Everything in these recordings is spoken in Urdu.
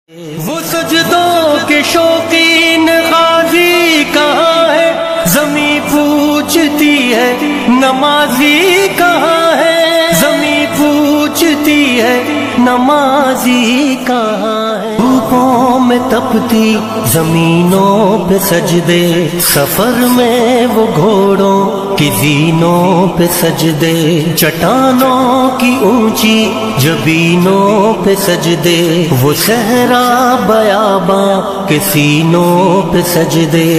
وہ سجدوں کے شوقین غازی کہاں ہے، زمیں پوچھتی ہے نمازی کہاں ہے، زمیں پوچھتی ہے نمازی کہاں ہے۔ دھوپوں میں تپتی زمینوں پہ سجدے، سفر میں وہ گھوڑوں کی زینوں پہ سجدے، چٹانوں کی اونچی جبینوں پہ سجدے، وہ صحرا بیاباں کے سینوں پہ سجدے،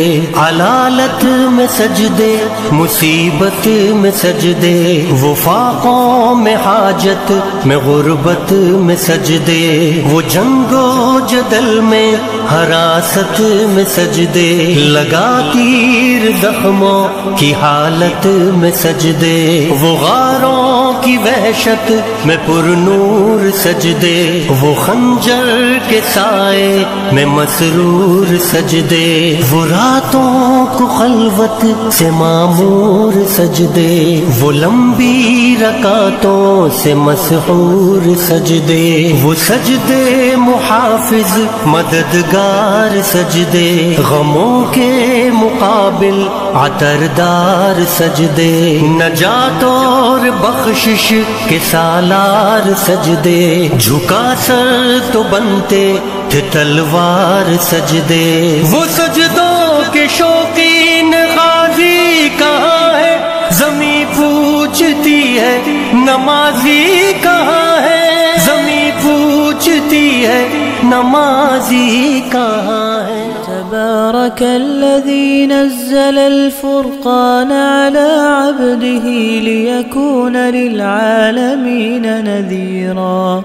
علالت میں سجدے مصیبت میں سجدے، وہ فاقوں میں حاجت میں غربت میں سجدے، وہ جنگ و جدل میں حراست میں سجدے، لگا تیر زخموں کی حالت میں سجدے، وہ غاروں کی وحشت میں پر نور سجدے، وہ خنجر کے سائے میں مسرور سجدے، وہ راتوں کو خلوت سے معمور سجدے، وہ لمبی رکعتوں سے مسحور سجدے، وہ سجدے محافظ مددگار سجدے، غموں کے مقابل عطردار سجدے، نجات اور بخشش کے سالار سجدے، جھکا سر تو بنتے تھے تلوار سجدے۔ وہ سجدوں کے شوقین غازی کہاں ہے، زمیں پوچھتی ہے نمازی کہاں ہے، زمیں پوچھتی ہے نمازی کہاں ہے۔ تبارك الذي نزل الفرقان على عبده ليكون للعالمين نذيرا